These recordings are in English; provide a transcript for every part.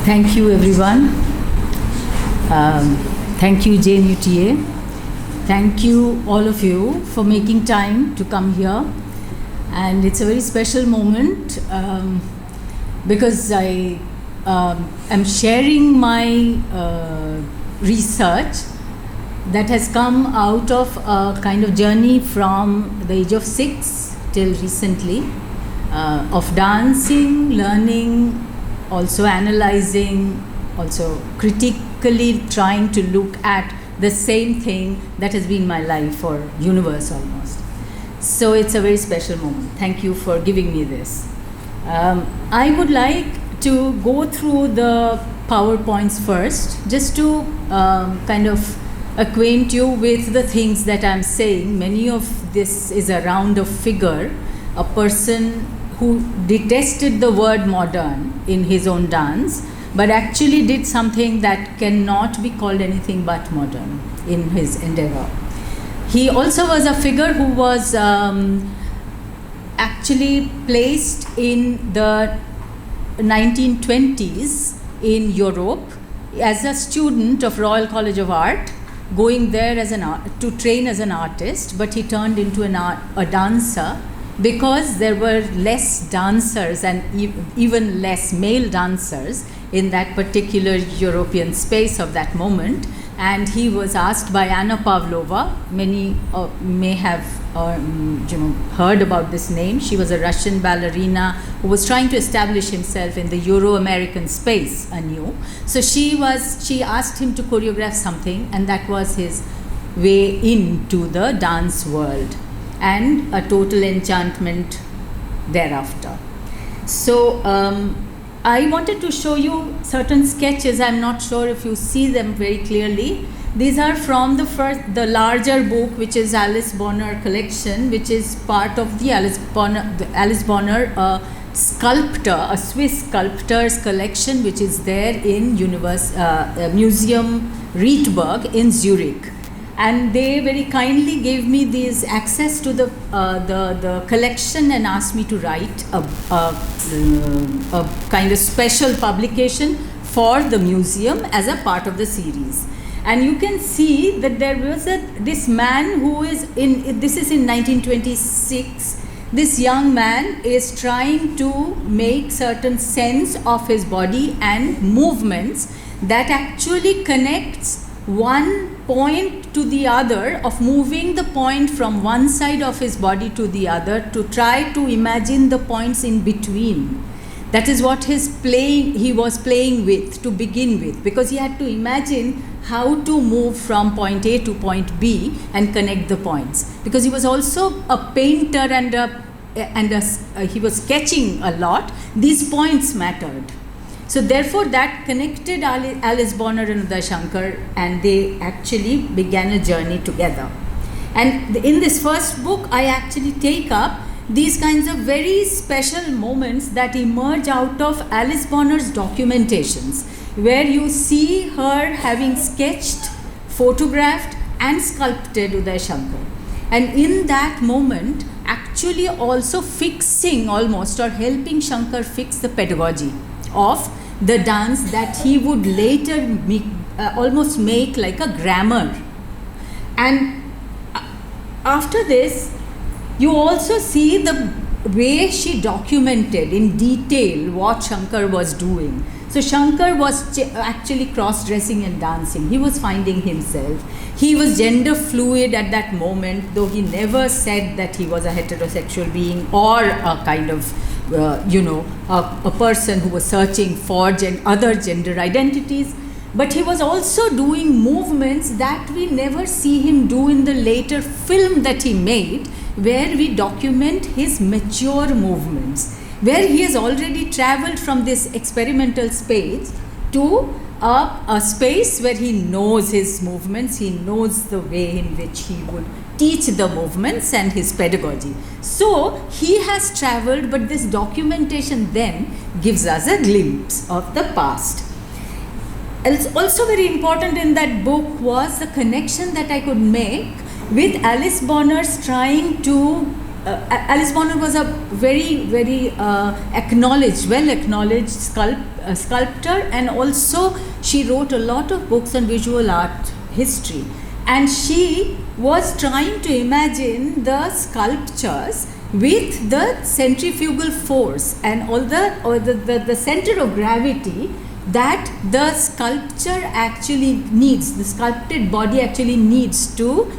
Thank you, everyone. Thank you, JNUTA. Thank you, all of you, for making time to come here. And it's a very special moment because I am sharing my research that has come out of a kind of journey from the age of 6 till recently of dancing, learning, also analyzing, also critically trying to look at the same thing that has been my life for universe almost. So it's a very special moment. Thank you for giving me this. I would like to go through the PowerPoints first, just to kind of acquaint you with the things that I'm saying. Many of this is around a figure, a person who detested the word modern in his own dance, but actually did something that cannot be called anything but modern in his endeavor. He also was a figure who was actually placed in the 1920s in Europe as a student of Royal College of Art, going there as to train as an artist, but he turned into a dancer because there were less dancers and even less male dancers in that particular European space of that moment. And he was asked by Anna Pavlova. Many may have heard about this name. She was a Russian ballerina who was trying to establish himself in the Euro-American space anew. So she asked him to choreograph something, and that was his way into the dance world, and a total enchantment thereafter. So I wanted to show you certain sketches. I'm not sure if you see them very clearly. These are from the larger book, which is Alice Bonner collection, which is part of the Alice Bonner sculptor, a Swiss sculptor's collection, which is there in Museum Rietberg in Zurich. And they very kindly gave me this access to the collection and asked me to write a kind of special publication for the museum as a part of the series. And you can see that there was this man who is this is in 1926. This young man is trying to make certain sense of his body and movements that actually connects one point to the other, of moving the point from one side of his body to the other to try to imagine the points in between. That is what he was playing with to begin with, because he had to imagine how to move from point A to point B and connect the points. Because he was also a painter and he was sketching a lot. These points mattered. So therefore that connected Alice Bonner and Uday Shankar, and they actually began a journey together. And in this first book, I actually take up these kinds of very special moments that emerge out of Alice Bonner's documentations, where you see her having sketched, photographed and sculpted Uday Shankar. And in that moment, actually also fixing almost, or helping Shankar fix the pedagogy of the dance that he would later almost make like a grammar. And after this, you also see the way she documented in detail what Shankar was doing. So Shankar was actually cross-dressing and dancing. He was finding himself. He was gender fluid at that moment, though he never said that he was a heterosexual being or a kind of a person who was searching for other gender identities. But he was also doing movements that we never see him do in the later film that he made, where we document his mature movements, where he has already traveled from this experimental space to a space where he knows his movements, he knows the way in which he would teach the movements and his pedagogy. So he has traveled, but this documentation then gives us a glimpse of the past. It's also very important in that book was the connection that I could make with Alice Bonner's trying to Alice Bonner was a very well acknowledged sculptor, and also she wrote a lot of books on visual art history. And she was trying to imagine the sculptures with the centrifugal force and all the center of gravity that the sculpture actually needs, the sculpted body actually needs to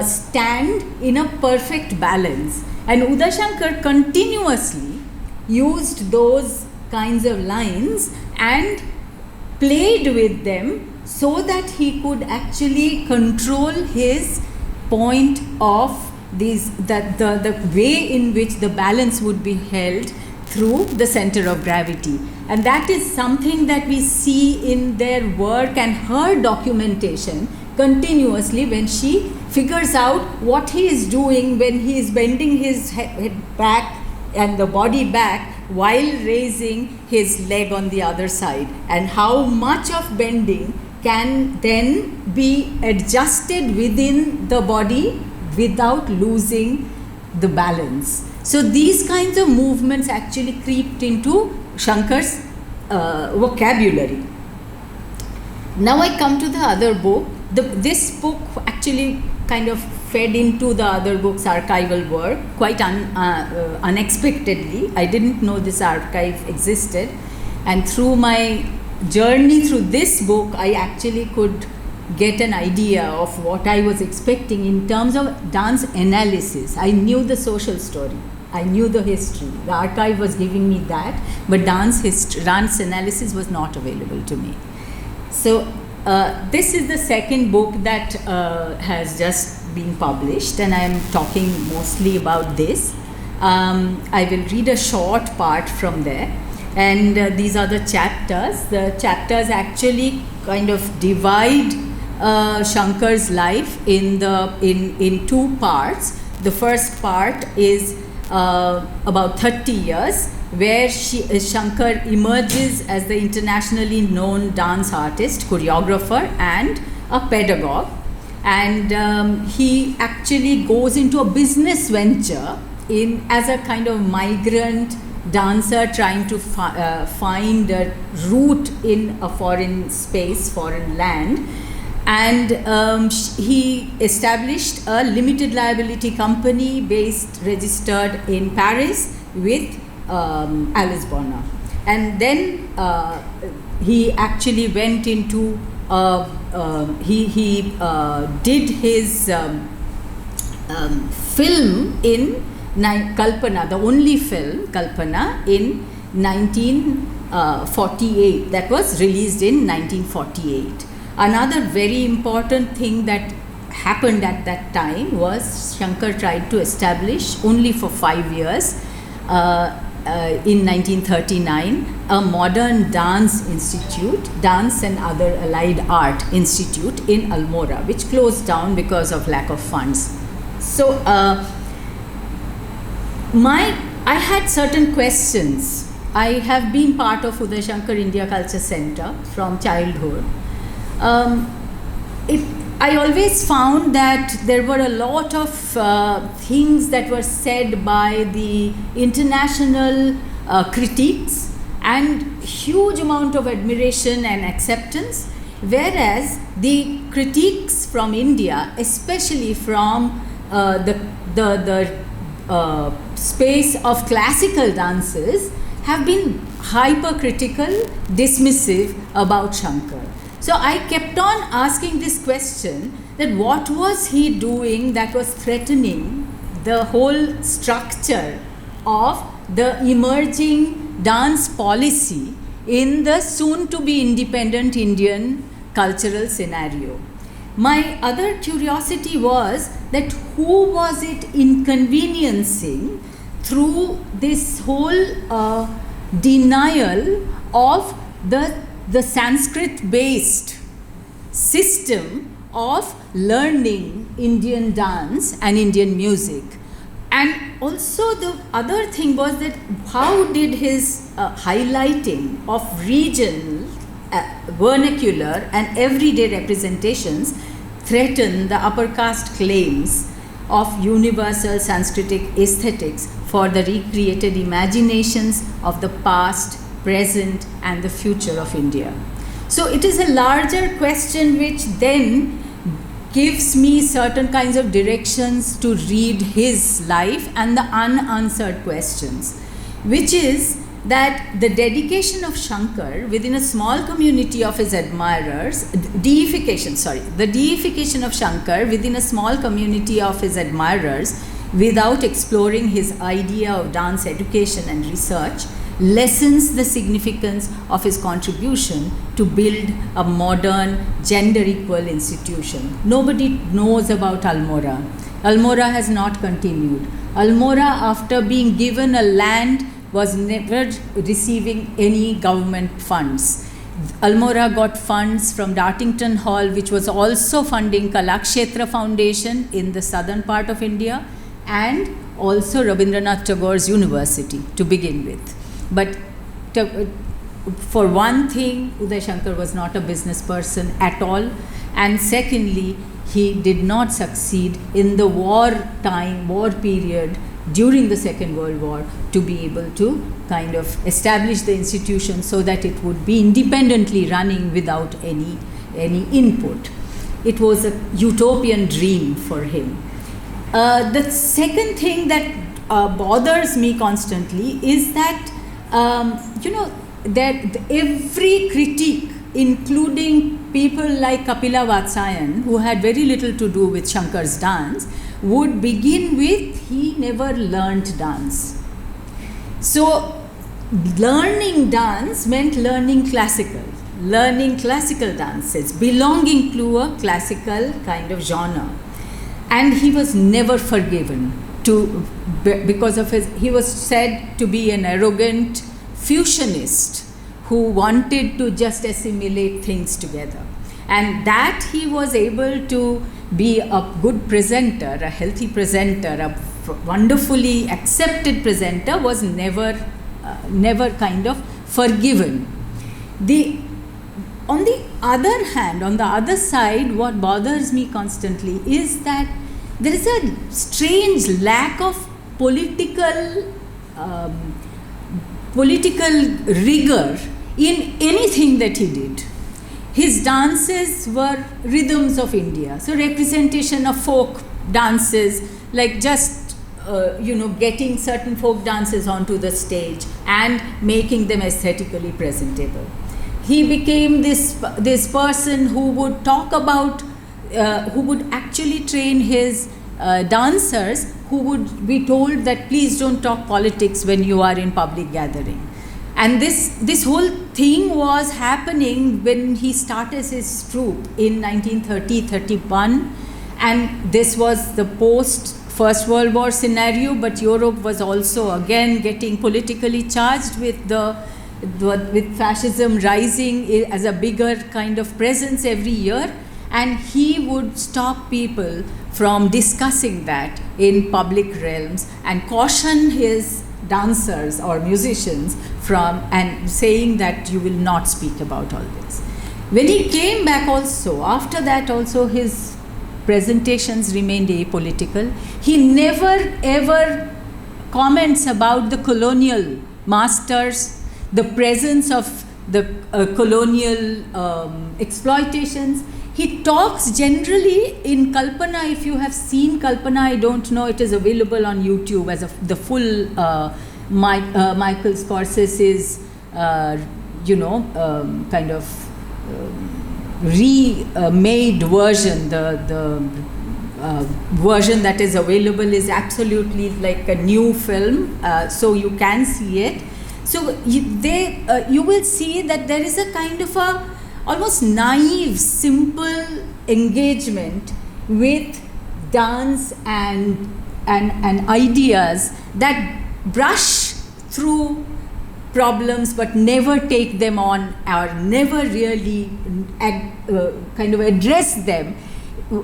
stand in a perfect balance. And Uday Shankar continuously used those kinds of lines and played with them so that he could actually control his point of the way in which the balance would be held through the center of gravity. And that is something that we see in their work and her documentation continuously, when she figures out what he is doing when he is bending his head back and the body back while raising his leg on the other side, and how much of bending can then be adjusted within the body without losing the balance. So these kinds of movements actually creeped into Shankar's vocabulary. Now I come to the other book. This book actually kind of fed into the other book's archival work quite unexpectedly. I didn't know this archive existed, and through my journey through this book, I actually could get an idea of what I was expecting in terms of dance analysis. I knew the social story, I knew the history, the archive was giving me that, but dance analysis was not available to me. So this is the second book that has just been published, and I am talking mostly about this. I will read a short part from there, and these are the chapters. The chapters actually kind of divide Shankar's life in two parts. The first part is about 30 years, where Shankar emerges as the internationally known dance artist, choreographer, and a pedagogue. And he actually goes into a business venture as a kind of migrant dancer trying to find a route in a foreign space, foreign land. And he established a limited liability company registered in Paris with Alice Bonner. And then he actually went into, he did his film in Kalpana, the only film, Kalpana, in 1948. That was released in 1948. Another very important thing that happened at that time was Shankar tried to establish, only for 5 years, in 1939, a modern dance institute, dance and other allied art institute in Almora, which closed down because of lack of funds. So I had certain questions. I have been part of Uday Shankar India Culture Center from childhood. I always found that there were a lot of things that were said by the international critiques and huge amount of admiration and acceptance, whereas the critiques from India, especially from the space of classical dances, have been hypercritical, dismissive about Shankar. So I kept on asking this question, that what was he doing that was threatening the whole structure of the emerging dance policy in the soon to be independent Indian cultural scenario. My other curiosity was that who was it inconveniencing through this whole denial of the Sanskrit-based system of learning Indian dance and Indian music. And also the other thing was that how did his highlighting of regional, vernacular and everyday representations threaten the upper caste claims of universal Sanskritic aesthetics for the recreated imaginations of the past, present, and the future of India. So it is a larger question which then gives me certain kinds of directions to read his life and the unanswered questions, which is that the dedication of Shankar within a small community of his admirers, the deification of Shankar within a small community of his admirers without exploring his idea of dance education and research lessens the significance of his contribution to build a modern gender equal institution. Nobody knows about Almora. Almora has not continued. Almora, after being given a land, was never receiving any government funds. Almora got funds from Dartington Hall, which was also funding Kalakshetra Foundation in the southern part of India, and also Rabindranath Tagore's university to begin with. But for one thing, Uday Shankar was not a business person at all, and secondly, he did not succeed in the war period during the Second World War to be able to kind of establish the institution so that it would be independently running without any input. It was a utopian dream for him. The second thing that bothers me constantly is that that every critique, including people like Kapila Vatsyayan, who had very little to do with Shankar's dance, would begin with, he never learned dance. So learning dance meant learning classical dances, belonging to a classical kind of genre. And he was never forgiven because of he was said to be an arrogant fusionist who wanted to just assimilate things together. And that he was able to be a good presenter, a healthy presenter, a wonderfully accepted presenter was never kind of forgiven. On the other hand, on the other side, what bothers me constantly is that there is a strange lack of political rigor in anything that he did. His dances were rhythms of India, so representation of folk dances, like just getting certain folk dances onto the stage and making them aesthetically presentable. He became this person who would talk about, who would actually train his dancers, who would be told that please don't talk politics when you are in public gathering. And this whole thing was happening when he started his troupe in 1930-31, and this was the post First World War scenario, but Europe was also again getting politically charged with fascism rising as a bigger kind of presence every year, and he would stop people from discussing that in public realms and caution his dancers or musicians from and saying that you will not speak about all this. When he came back also, after that also his presentations remained apolitical. He never ever comments about the colonial masters, the presence of the colonial exploitations. He talks generally in Kalpana. If you have seen Kalpana, I don't know, it is available on YouTube as the full Michael Scorsese's, kind of remade version. The version that is available is absolutely like a new film, so you can see it. So you will see that there is a kind of a almost naive, simple engagement with dance and ideas that brush through problems but never take them on or never really kind of address them,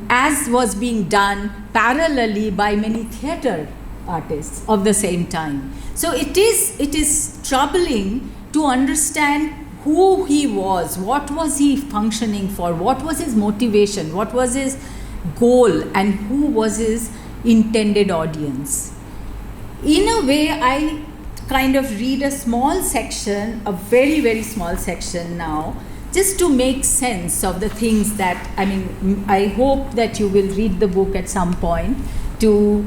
as was being done parallelly by many theatre artists of the same time. So it is troubling to understand who he was, what was he functioning for, what was his motivation, what was his goal, and who was his intended audience. In a way, I kind of read a small section, a very, very small section now, just to make sense of the things that, I hope that you will read the book at some point to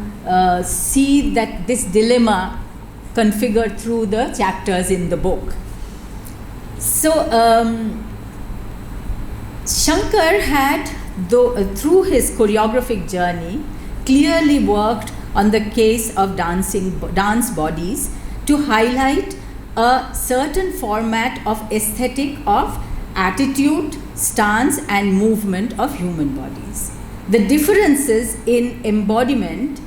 see that this dilemma configured through the chapters in the book. So, Shankar had, through his choreographic journey, clearly worked on the case of dance bodies to highlight a certain format of aesthetic of attitude, stance and movement of human bodies. The differences in embodiment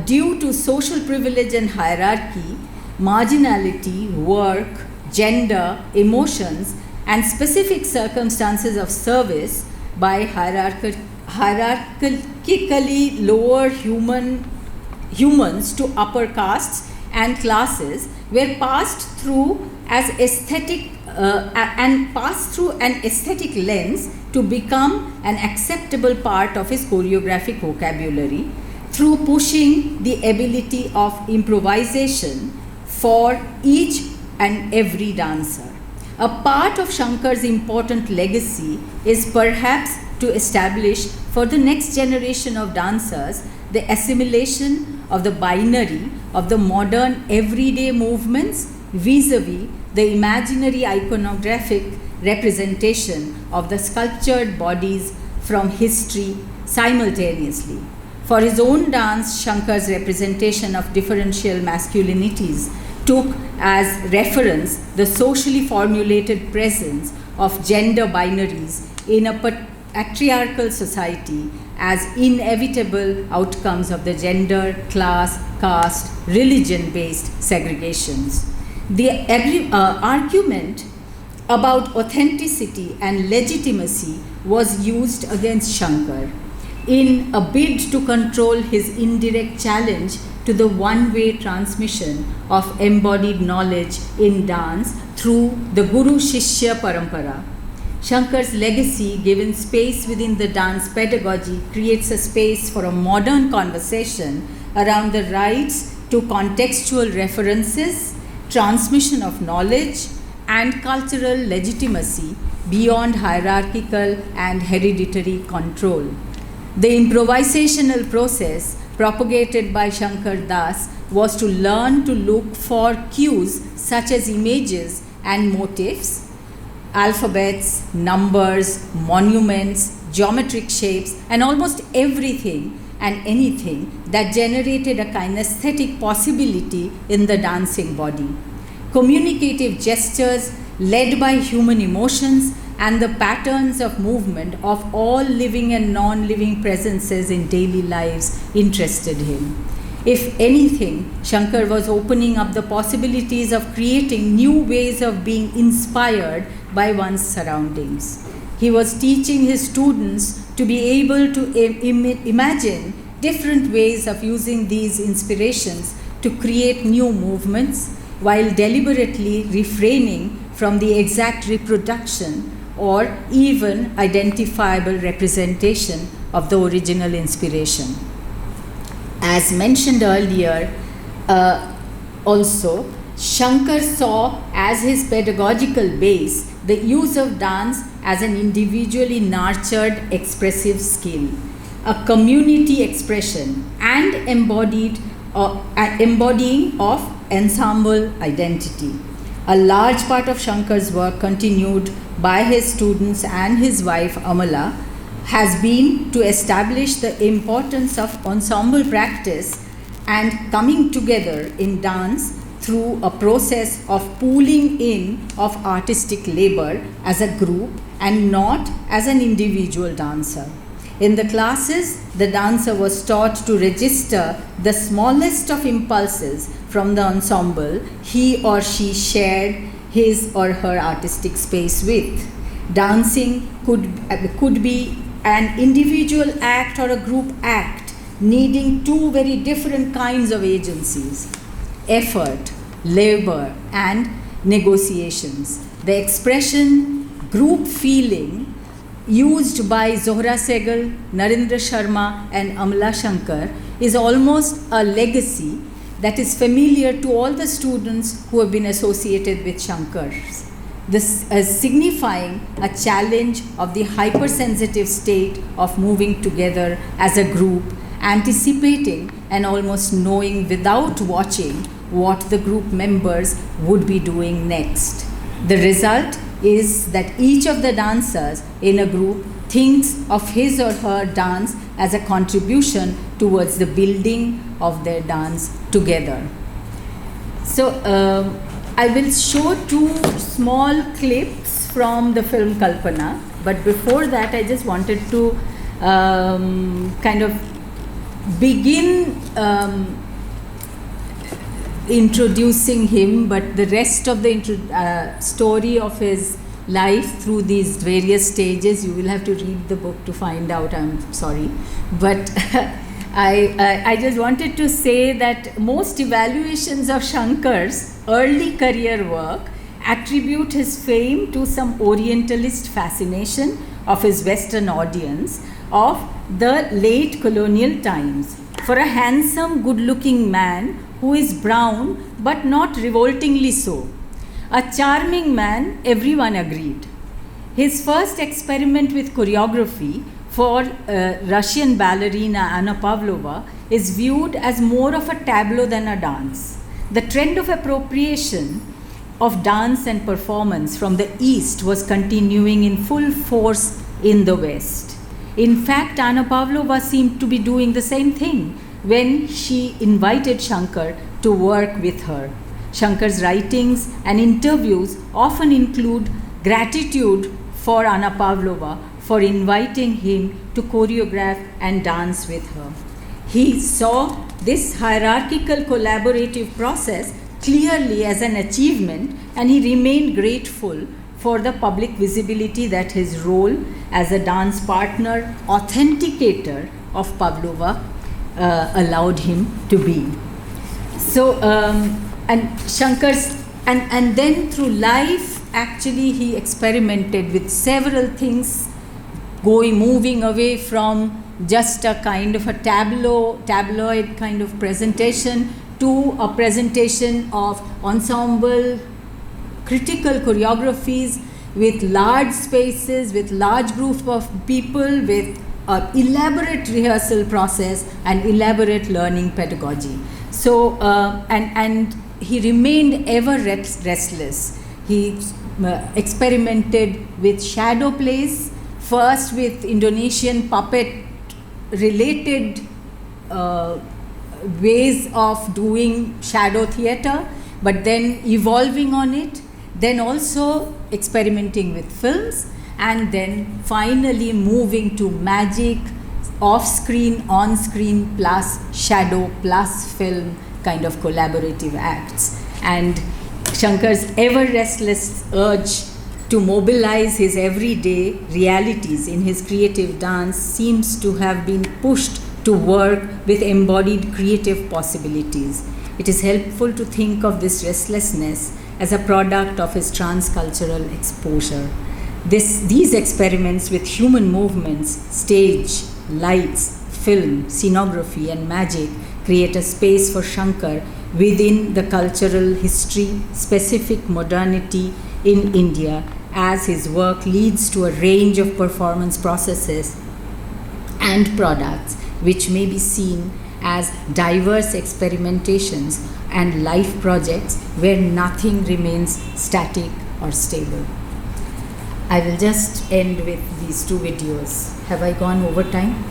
due to social privilege and hierarchy, marginality, work, gender, emotions and specific circumstances of service by hierarchically lower humans to upper castes and classes were passed through as aesthetic and passed through an aesthetic lens to become an acceptable part of his choreographic vocabulary through pushing the ability of improvisation for each and every dancer. A part of Shankar's important legacy is perhaps to establish for the next generation of dancers the assimilation of the binary of the modern everyday movements vis-a-vis the imaginary iconographic representation of the sculptured bodies from history simultaneously. For his own dance, Shankar's representation of differential masculinities took as reference the socially formulated presence of gender binaries in a patriarchal society as inevitable outcomes of the gender, class, caste, religion-based segregations. The argument about authenticity and legitimacy was used against Shankar in a bid to control his indirect challenge to the one-way transmission of embodied knowledge in dance through the Guru-Shishya Parampara. Shankar's legacy, given space within the dance pedagogy, creates a space for a modern conversation around the rights to contextual references, transmission of knowledge, and cultural legitimacy beyond hierarchical and hereditary control. The improvisational process propagated by Shankar Das was to learn to look for cues such as images and motifs, alphabets, numbers, monuments, geometric shapes, and almost everything and anything that generated a kinesthetic possibility in the dancing body. Communicative gestures led by human emotions and the patterns of movement of all living and non-living presences in daily lives interested him. If anything, Shankar was opening up the possibilities of creating new ways of being inspired by one's surroundings. He was teaching his students to be able to imagine different ways of using these inspirations to create new movements while deliberately refraining from the exact reproduction or even identifiable representation of the original inspiration. As mentioned earlier, also, Shankar saw as his pedagogical base the use of dance as an individually nurtured expressive skill, a community expression, and embodying of ensemble identity. A large part of Shankar's work, continued by his students and his wife Amala, has been to establish the importance of ensemble practice and coming together in dance through a process of pooling in of artistic labor as a group and not as an individual dancer. In the classes, the dancer was taught to register the smallest of impulses from the ensemble he or she shared his or her artistic space with. Dancing could be an individual act or a group act needing two very different kinds of agencies: effort, labor, and negotiations. The expression group feeling used by Zohra Sehgal, Narendra Sharma, and Amla Shankar is almost a legacy that is familiar to all the students who have been associated with Shankar's. This is signifying a challenge of the hypersensitive state of moving together as a group, anticipating and almost knowing without watching what the group members would be doing next. The result is that each of the dancers in a group thinks of his or her dance as a contribution towards the building of their dance together. So I will show two small clips from the film Kalpana, but before that I just wanted to kind of begin introducing him, but the rest of the story of his life through these various stages, you will have to read the book to find out, I'm sorry. But I just wanted to say that most evaluations of Shankar's early career work attribute his fame to some Orientalist fascination of his Western audience of the late colonial times. For a handsome, good-looking man who is brown but not revoltingly so, a charming man, everyone agreed. His first experiment with choreography for Russian ballerina Anna Pavlova is viewed as more of a tableau than a dance. The trend of appropriation of dance and performance from the East was continuing in full force in the West. In fact, Anna Pavlova seemed to be doing the same thing when she invited Shankar to work with her. Shankar's writings and interviews often include gratitude for Anna Pavlova for inviting him to choreograph and dance with her. He saw this hierarchical collaborative process clearly as an achievement, and he remained grateful for the public visibility that his role as a dance partner, authenticator of Pavlova allowed him to be. So, and Shankar's, and then through life, actually he experimented with several things, moving away from just a kind of a tabloid kind of presentation to a presentation of ensemble, critical choreographies with large spaces, with large group of people, with an elaborate rehearsal process and elaborate learning pedagogy. So, and he remained ever restless. He experimented with shadow plays, first with Indonesian puppet related ways of doing shadow theatre, but then evolving on it, then also experimenting with films, and then finally moving to magic, off-screen, on-screen, plus shadow, plus film kind of collaborative acts. And Shankar's ever restless urge to mobilize his everyday realities in his creative dance seems to have been pushed to work with embodied creative possibilities. It is helpful to think of this restlessness as a product of his transcultural exposure. These experiments with human movements, stage, lights, film, scenography, and magic create a space for Shankar within the cultural history specific modernity in India, as his work leads to a range of performance processes and products which may be seen as diverse experimentations and life projects where nothing remains static or stable. I will just end with these two videos. Have I gone over time?